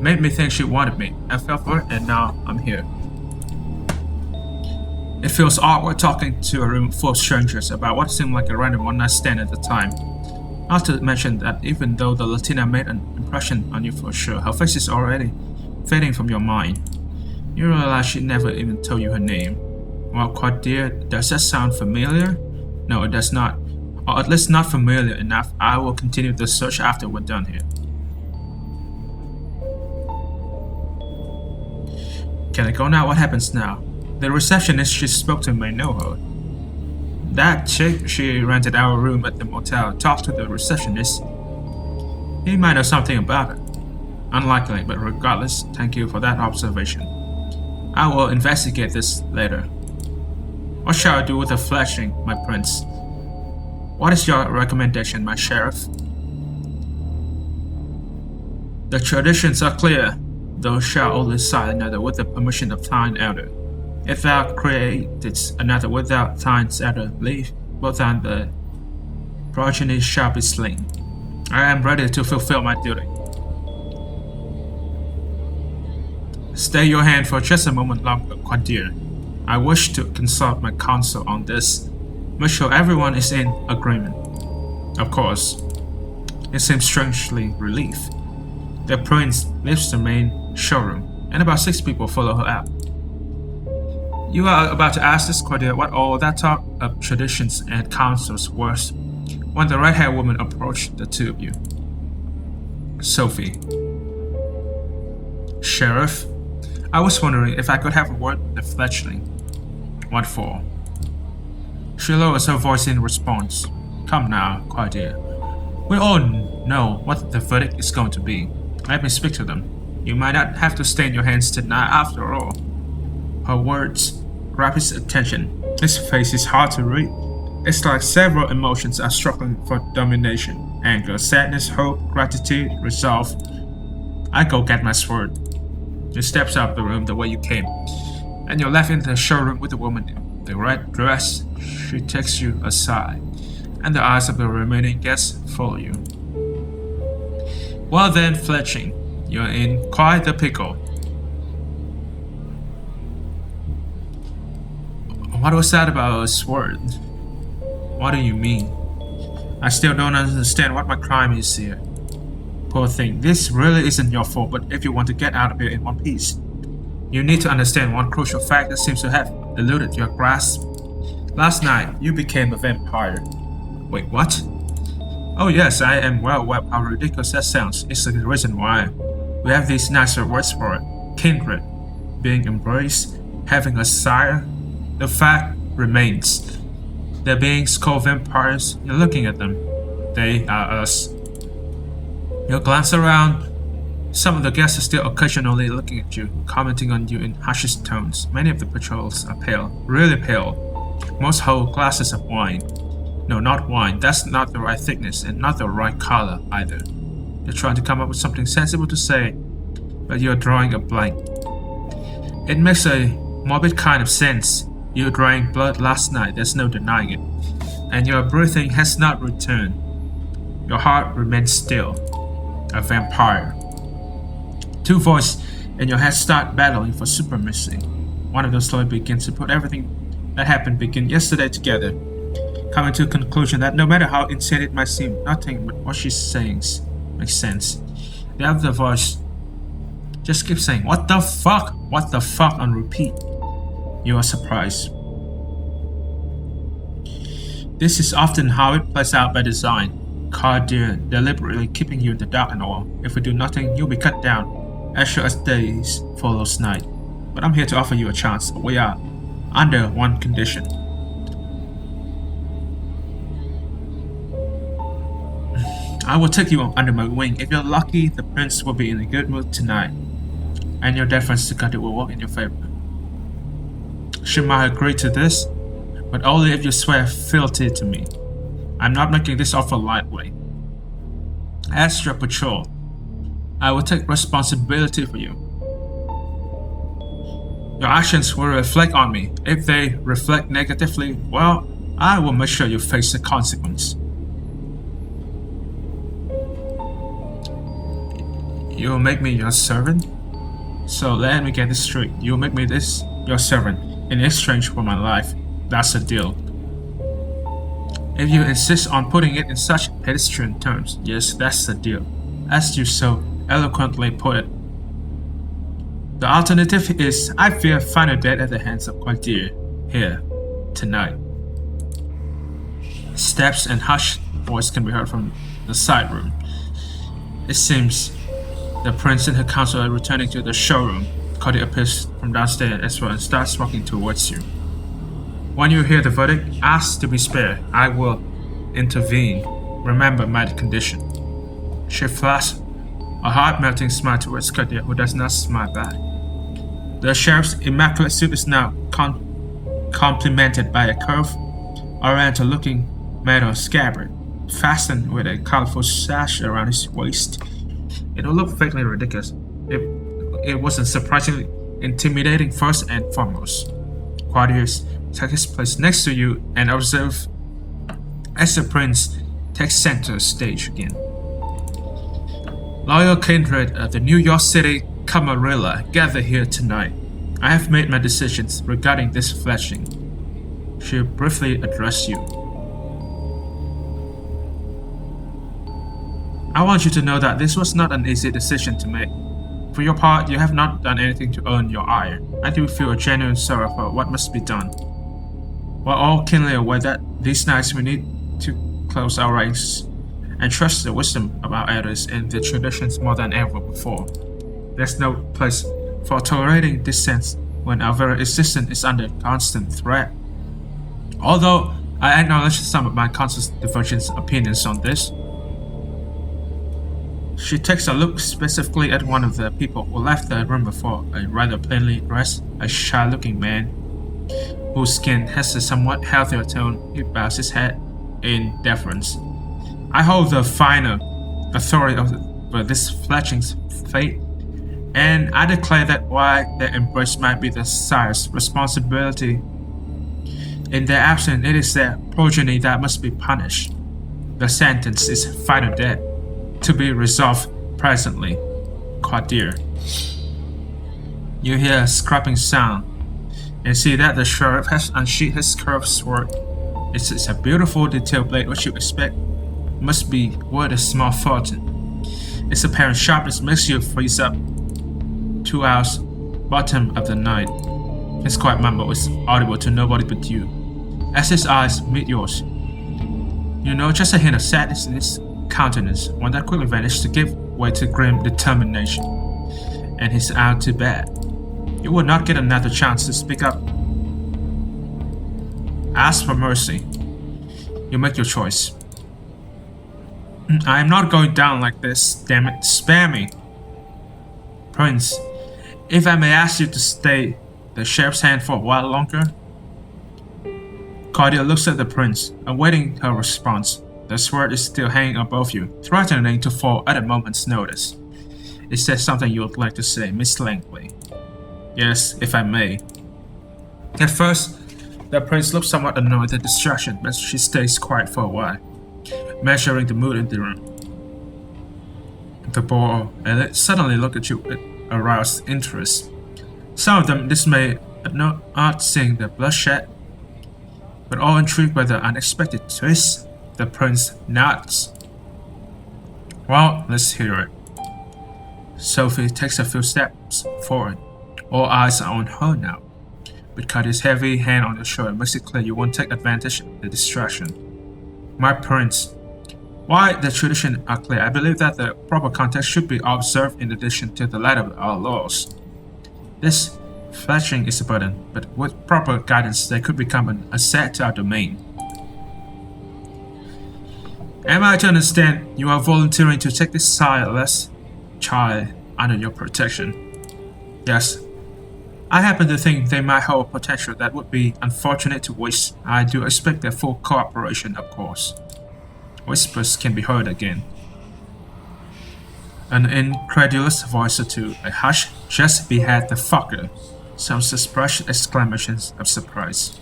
Made me think she wanted me. I fell for it, and now I'm here. It feels awkward talking to a room full of strangers about what seemed like a random one-night stand at the time. Not to mention that even though the Latina made an impression on you for sure, her face is already fading from your mind. You realize she never even told you her name. Well, Coterie, does that sound familiar? No, it does not. Or at least not familiar enough. I will continue the search after we're done here. Can I go now? What happens now? The receptionist she spoke to may know her. That chick, she rented our room at the motel, talked to the receptionist. He might know something about it. Unlikely, but regardless, thank you for that observation. I will investigate this later. What shall I do with the flashing, my prince? What is your recommendation, my sheriff? The traditions are clear. Thou shalt only sign another with the permission of thine elder. If thou createst another without thine's elder leave, both and the progeny shall be slain. I am ready to fulfill my duty. Stay your hand for just a moment longer, Coterie. I wish to consult my counsel on this. Make sure everyone is in agreement. Of course. It seems strangely relieved. The prince leaves the main showroom, and about 6 people follow her out. You are about to ask this, Coterie, what all that talk of traditions and councils was when the red-haired woman approached the two of you. Sophie. Sheriff, I was wondering if I could have a word with the fledgling. What for? She lowers her voice in response. Come now, Coterie. We all know what the verdict is going to be. Let me speak to them. You might not have to stain your hands tonight after all. Her words grab his attention. His face is hard to read. It's like several emotions are struggling for domination. Anger, sadness, hope, gratitude, resolve. I go get my sword. He steps out of the room the way you came, and you're left in the showroom with the woman in the red dress. She takes you aside, and the eyes of the remaining guests follow you. Well then, fletching, you're in quite the pickle. What was that about a sword? What do you mean? I still don't understand what my crime is here. Poor thing, this really isn't your fault, but if you want to get out of here in one piece, you need to understand one crucial fact that seems to have eluded your grasp. Last night, you became a vampire. Wait, what? Oh yes, I am well aware how ridiculous that sounds. It's the reason why We have these nicer words for it. Kindred, being embraced, having a sire. The fact remains. They're beings called vampires. You're looking at them. They are us. You glance around. Some of the guests are still occasionally looking at you, commenting on you in hushed tones. Many of the patrols are pale, really pale. Most hold glasses of wine. No, not wine. That's not the right thickness and not the right color either. You're trying to come up with something sensible to say, but you're drawing a blank. It makes a morbid kind of sense. You drank blood last night, there's no denying it. And your breathing has not returned. Your heart remains still. A vampire. Two voices in your head start battling for supremacy. One of them slowly begins to put everything that happened yesterday together, coming to a conclusion that no matter how insane it might seem, nothing but what she's saying makes sense. The other voice just keeps saying, "What the fuck? What the fuck?" on repeat. You are surprised. This is often how it plays out by design. Coteries deliberately keeping you in the dark and all. If we do nothing, you'll be cut down, as sure as days follows night. But I'm here to offer you a chance. We are under one condition. I will take you under my wing. If you're lucky, the prince will be in a good mood tonight, and your deference to Coteries will work in your favor. She might agree to this, but only if you swear fealty to me. I'm not making this offer lightly. As your patrol, I will take responsibility for you. Your actions will reflect on me. If they reflect negatively, well, I will make sure you face the consequence. You will make me your servant? So let me get this straight. You will make me your servant in exchange for my life. That's a deal. If you insist on putting it in such pedestrian terms, yes, that's the deal. As you so eloquently put it. The alternative is I fear final death at the hands of Coteries here, tonight. Steps and hushed voice can be heard from the side room. It seems the prince and her council are returning to the showroom. Coteries appears from downstairs as well and starts walking towards you. When you hear the verdict, ask to be spared. I will intervene. Remember my condition. She flashed a heart-melting smile towards Coteries, who does not smile back. The sheriff's immaculate suit is now complemented by a curved, oriental-looking metal scabbard, fastened with a colorful sash around his waist. It will look vaguely ridiculous. It wasn't surprisingly intimidating first and foremost. Coteries takes his place next to you and observe as the prince takes center stage again. Loyal kindred of the New York City Camarilla gather here tonight. I have made my decisions regarding this fletching. She'll briefly address you. I want you to know that this was not an easy decision to make. For your part, you have not done anything to earn your ire. I do feel a genuine sorrow for what must be done. We're all keenly aware that these nights we need to close our eyes and trust the wisdom of our elders and their traditions more than ever before. There's no place for tolerating dissent when our very existence is under constant threat. Although I acknowledge some of my conscious divergent opinions on this. She takes a look specifically at one of the people who left the room before, a rather plainly dressed, a shy-looking man whose skin has a somewhat healthier tone. He bows his head in deference. I hold the final authority over this fletching's fate, and I declare that while their embrace might be the sire's responsibility, in their absence it is their progeny that must be punished. The sentence is final death, to be resolved presently. Coteries. You hear a scraping sound and see that the sheriff has unsheathed his curved sword. It's a beautiful detailed blade which you expect must be worth a small fortune. Its apparent sharpness makes you freeze up. 2 hours, bottom of the night. His quiet mumble is audible to nobody but you. As his eyes meet yours, you know just a hint of sadness in his countenance, one that quickly vanished to give way to grim determination. and he's out to bed. You will not get another chance to speak up. Ask for mercy. You make your choice. I am not going down like this, damn it. Spare me. Prince, if I may ask you to stay the sheriff's hand for a while longer? Cordelia looks at the prince, awaiting her response. The sword is still hanging above you, threatening to fall at a moment's notice. Is there something you would like to say, Miss Langley? Yes, if I may. At first, the prince looks somewhat annoyed at the distraction, but she stays quiet for a while, measuring the mood in the room. The boy suddenly look at you with aroused interest. Some of them dismayed at not seeing the bloodshed, but all intrigued by the unexpected twist. The prince nods. Well, let's hear it. Sophie takes a few steps forward. All eyes are on her now. But Cuddy's heavy hand on your shoulder makes it clear you won't take advantage of the distraction. My prince, while the traditions are clear, I believe that the proper context should be observed in addition to the letter of our laws. This fletching is a burden, but with proper guidance they could become an asset to our domain. Am I to understand you are volunteering to take this silence child under your protection? Yes. I happen to think they might hold potential that would be unfortunate to waste. I do expect their full cooperation, of course. Whispers can be heard again. An incredulous voice or two, a hush, just behead the fucker. Some suppressed exclamations of surprise.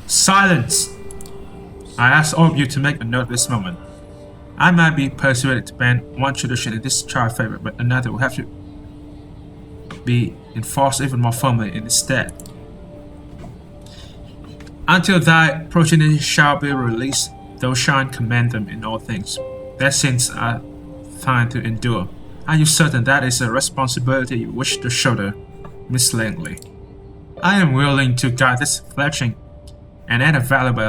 Silence! I ask all of you to make a note of this moment. I might be persuaded to ban one tradition in this child favor, but another will have to be enforced even more firmly in its stead. Until thy progeny shall be released, thou shalt command them in all things. Their sins are thine to endure. Are you certain that is a responsibility you wish to shoulder, Miss Langley? I am willing to guide this fletching and add a valuable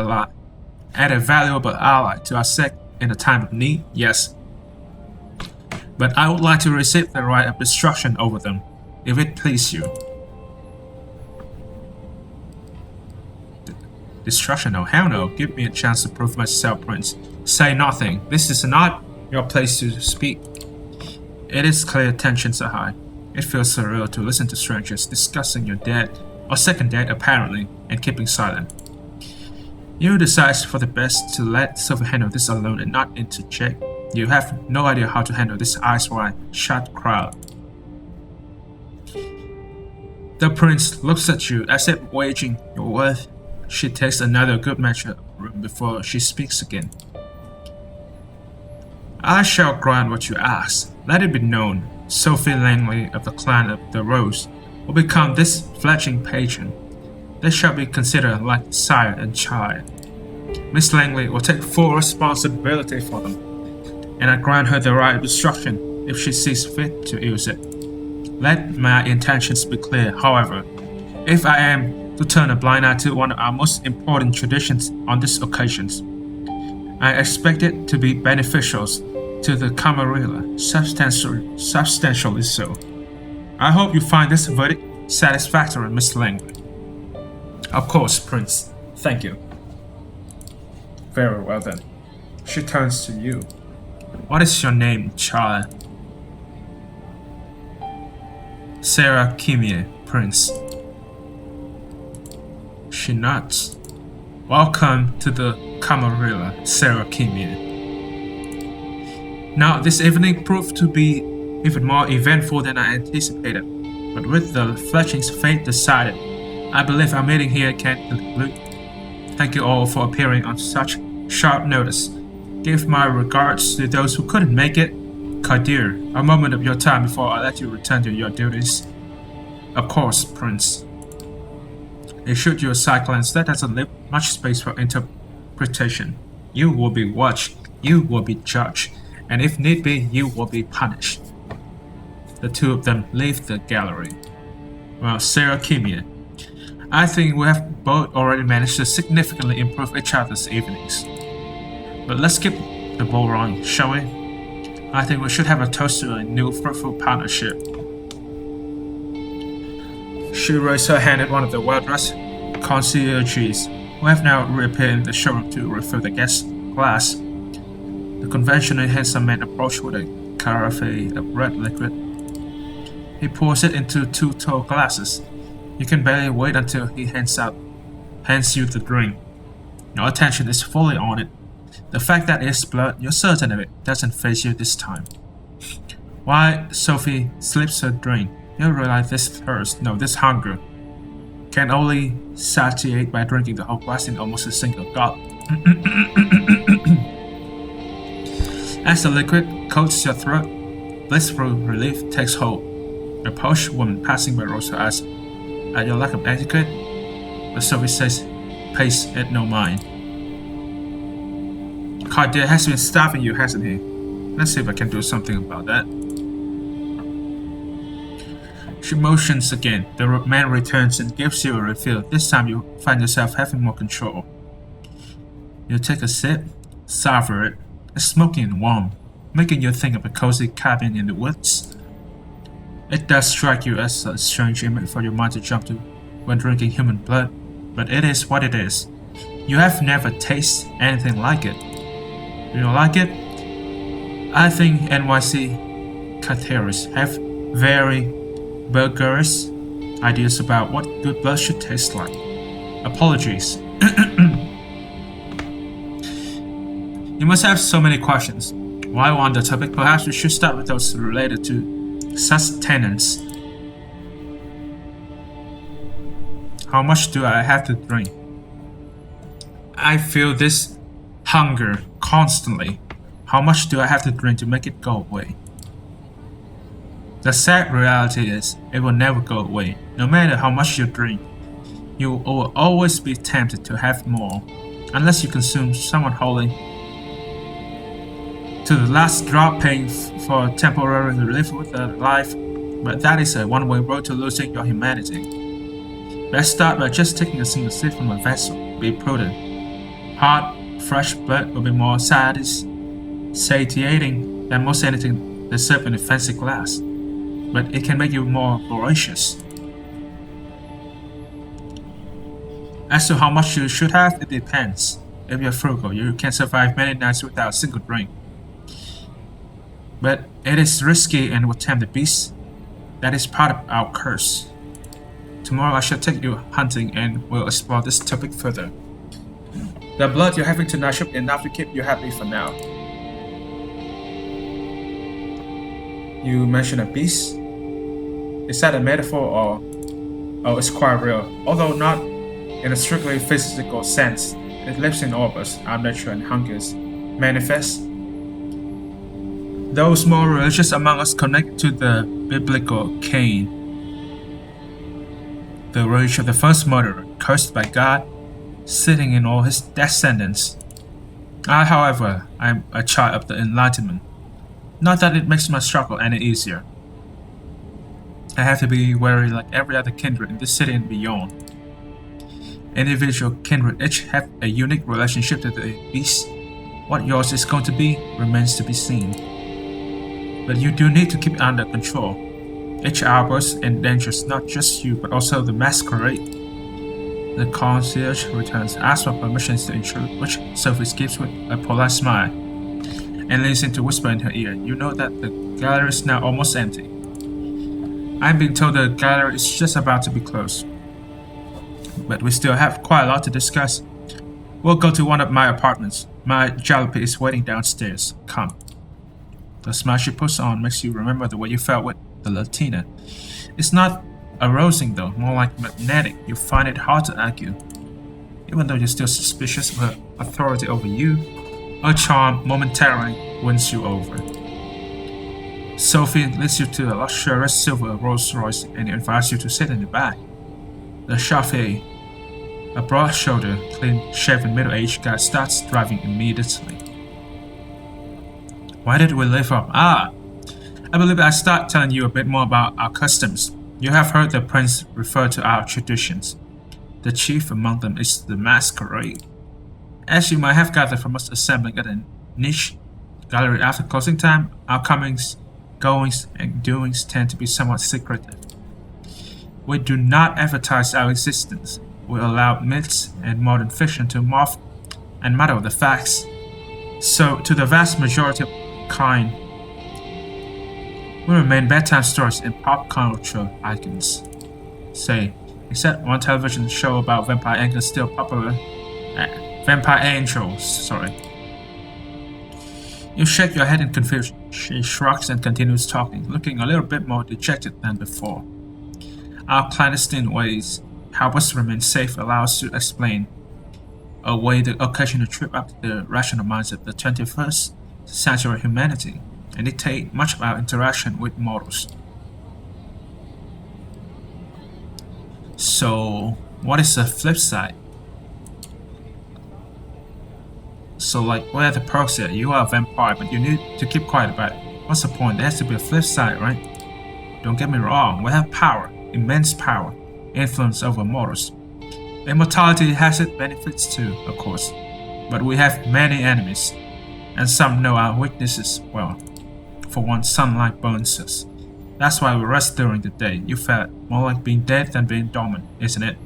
ally to our sect in a time of need, yes. But I would like to receive the right of destruction over them, if it please you. Destruction? Oh, hell no. Give me a chance to prove myself, Prince. Say nothing. This is not your place to speak. It is clear tensions are high. It feels surreal to listen to strangers discussing your dead, or second date apparently, and keeping silent. You decide for the best to let Sophie handle this alone and not interject. You have no idea how to handle this eyes wide shut crowd. The prince looks at you as if waging your worth. She takes another good measure of room before she speaks again. I shall grant what you ask. Let it be known, Sophie Langley of the clan of the Rose will become this fledgling patron. They shall be considered like sire and child. Miss Langley will take full responsibility for them, and I grant her the right of destruction if she sees fit to use it. Let my intentions be clear, however. If I am to turn a blind eye to one of our most important traditions on these occasions, I expect it to be beneficial to the Camarilla, substantially so. I hope you find this verdict satisfactory, Miss Langley. Of course, Prince. Thank you. Very well then. She turns to you. What is your name, child? Sarah Kimie, Prince. She nods. Welcome to the Camarilla, Sarah Kimie. Now, this evening proved to be even more eventful than I anticipated, but with the fletching's fate decided, I believe our meeting here can conclude. Thank you all for appearing on such sharp notice. Give my regards to those who couldn't make it. Kadir, a moment of your time before I let you return to your duties. Of course, Prince. Should your side glance, that doesn't leave much space for interpretation. You will be watched, you will be judged, and if need be, you will be punished. The two of them leave the gallery. Well, Sarah Kimie, I think we have both already managed to significantly improve each other's evenings. But let's keep the ball rolling, shall we? I think we should have a toast to a new fruitful partnership. She raised her hand at one of the well-dressed concierges, who have now reappeared in the showroom to refill the guest glass. The conventionally handsome man approached with a carafe of red liquid. He pours it into 2 tall glasses. You can barely wait until he hands you the drink. Your attention is fully on it. The fact that it's blood, you're certain of it, doesn't faze you this time. While Sophie slips her drink, you realize this hunger can only satiate by drinking the whole glass in almost a single gulp. As the liquid coats your throat, blissful relief takes hold. A posh woman passing by rolls her eyes at your lack of etiquette, but Sophie pays it no mind. Cartier has been starving you, hasn't he? Let's see if I can do something about that. She motions again. The man returns and gives you a refill. This time you find yourself having more control. You take a sip, savor it. It's smoky and warm, making you think of a cozy cabin in the woods. It does strike you as a strange image for your mind to jump to when drinking human blood, but it is what it is. You have never tasted anything like it. You don't like it? I think NYC Coteries have very burgers ideas about what good blood should taste like. Apologies. You must have so many questions. While on the topic, perhaps we should start with those related to sustenance. How much do I have to drink? I feel this hunger constantly. How much do I have to drink to make it go away? The sad reality is, it will never go away. No matter how much you drink, you will always be tempted to have more, unless you consume someone wholly to the last drop, paying for temporary relief with their life, but that is a one-way road to losing your humanity. Let's start by just taking a single sip from a vessel. Be prudent. Hot, fresh blood will be more satiating than most anything that's served in a fancy glass, but it can make you more voracious. As to how much you should have, it depends. If you're frugal, you can survive many nights without a single drink. But it is risky and will tempt the beast. That is part of our curse. Tomorrow I shall take you hunting and we'll explore this topic further. The blood you're having tonight should be enough to keep you happy for now. You mentioned a beast? Is that a metaphor or... Oh, it's quite real. Although not in a strictly physical sense, it lives in all of us. Our nature and hungers manifest. Those more religious among us connect to the biblical Cain, the rage of the first murderer, cursed by God, sitting in all his descendants. I, however, am a child of the Enlightenment. Not that it makes my struggle any easier. I have to be wary like every other kindred in this city and beyond. Individual kindred each have a unique relationship to the beast. What yours is going to be remains to be seen. But you do need to keep it under control. Each outburst endangers not just you, but also the masquerade. The concierge returns, asks for permission to intrude, which Sophie gives with a polite smile, and leans in to whisper in her ear. You know that the gallery is now almost empty. I'm being told the gallery is just about to be closed. But we still have quite a lot to discuss. We'll go to one of my apartments. My jalopy is waiting downstairs. Come. The smile she puts on makes you remember the way you felt with the Latina. It's not arousing though, more like magnetic. You find it hard to argue. Even though you're still suspicious of her authority over you, her charm momentarily wins you over. Sophie leads you to a luxurious silver Rolls Royce and invites you to sit in the back. The chauffeur, a broad-shouldered, clean-shaven middle-aged guy, starts driving immediately. Why did we leave off? I believe I start telling you a bit more about our customs. You have heard the prince refer to our traditions. The chief among them is the masquerade. As you might have gathered from us assembling at a niche gallery after closing time, our comings, goings, and doings tend to be somewhat secretive. We do not advertise our existence. We allow myths and modern fiction to morph and muddle the facts. So, to the vast majority of kind, we remain bedtime stories and pop culture icons. Say, is that one television show about vampire angels still popular? Vampire angels, sorry. You shake your head in confusion. She shrugs and continues talking, looking a little bit more dejected than before. Our clandestine ways help us remain safe, allow us to explain away the occasional trip up to the rational minds of the 21st century humanity, and dictate much of our interaction with mortals. So, what is the flip side? So, like, we're the proxy, you are a vampire, but you need to keep quiet about it. What's the point? There has to be a flip side, right? Don't get me wrong, we have power, immense power, influence over mortals. Immortality has its benefits too, of course, but we have many enemies, and some know our weaknesses well. For one, sunlight burns us. That's why we rest during the day. You felt more like being dead than being dormant, isn't it?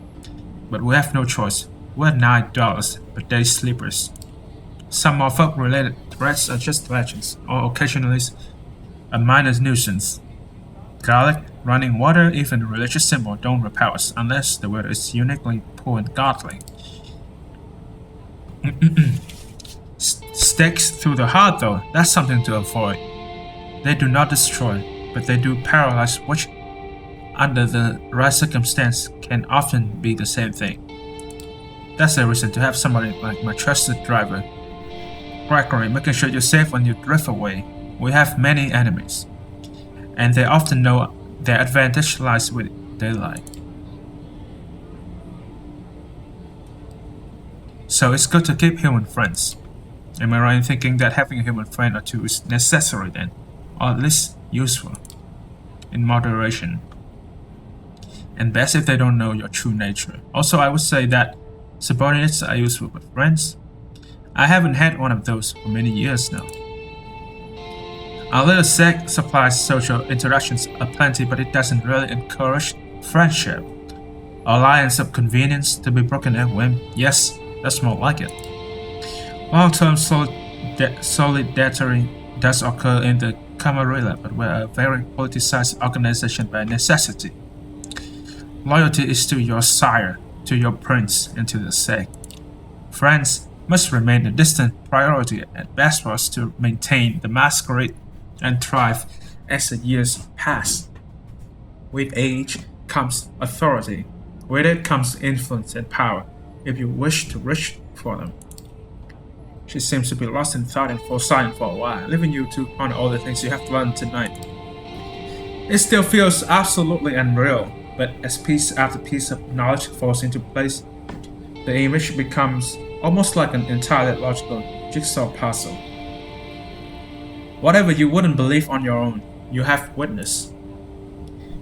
But we have no choice. We're night dwellers, but day sleepers. Some more folk-related threats are just legends, or occasionally a minor nuisance. Garlic, running water, even a religious symbol don't repel us unless the weather is uniquely poor and godly. Stakes through the heart, though, that's something to avoid. They do not destroy, but they do paralyze, which, under the right circumstance, can often be the same thing. That's the reason to have somebody like my trusted driver, Gregory, making sure you're safe when you drift away. We have many enemies, and they often know their advantage lies with daylight. So it's good to keep human friends. Am I right in thinking that having a human friend or two is necessary then, or at least useful, in moderation? And best if they don't know your true nature. Also, I would say that subordinates are useful, but friends? I haven't had one of those for many years now. Our little sect supplies social interactions aplenty, but it doesn't really encourage friendship. Alliance of convenience to be broken at whim. Yes, that's more like it. Long-term solidarity does occur in the Camarilla, but we're a very politicized organization by necessity. Loyalty is to your sire, to your prince, and to the sect. Friends must remain a distant priority at best for us to maintain the masquerade and thrive as the years pass. With age comes authority. With it comes influence and power, if you wish to reach for them. She seems to be lost in thought and fall silent for a while, leaving you to ponder all the things you have learned tonight. It still feels absolutely unreal, but as piece after piece of knowledge falls into place, the image becomes almost like an entirely logical jigsaw puzzle. Whatever you wouldn't believe on your own, you have witnessed.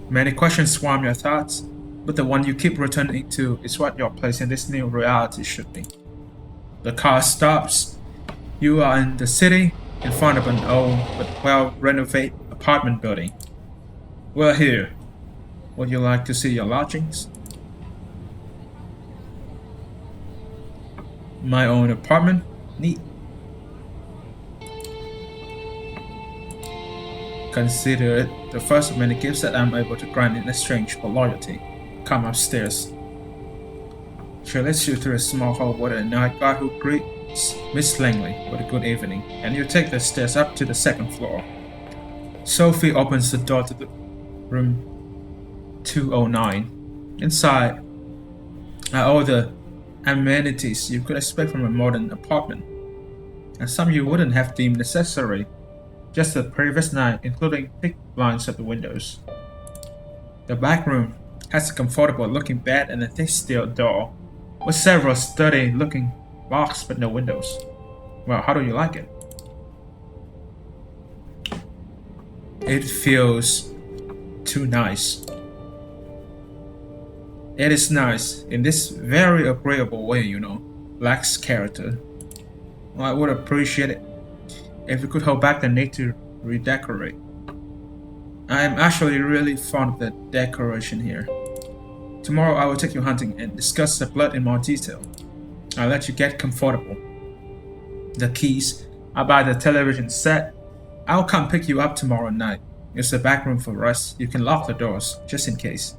Many questions swarm your thoughts, but the one you keep returning to is what your place in this new reality should be. The car stops. You are in the city, in front of an old but well-renovated apartment building. We're here. Would you like to see your lodgings? My own apartment? Neat. Consider it the first of many gifts that I'm able to grant in exchange for loyalty. Come upstairs. She leads you through a small hall with a night guard who greets Miss Langley with a good evening, and you take the stairs up to the second floor. Sophie opens the door to the room 209. Inside are all the amenities you could expect from a modern apartment, and some you wouldn't have deemed necessary just the previous night, including thick blinds at the windows. The back room has a comfortable looking bed and a thick steel door, with several sturdy looking locks but no windows. Well, how do you like it? It feels too nice. It is nice in this very agreeable way, lacks character. Well, I would appreciate it if you could hold back the need to redecorate. I am actually really fond of the decoration here. Tomorrow I will take you hunting and discuss the blood in more detail. I'll let you get comfortable. The keys are by the television set. I'll come pick you up tomorrow night. It's a back room for us. You can lock the doors, just in case.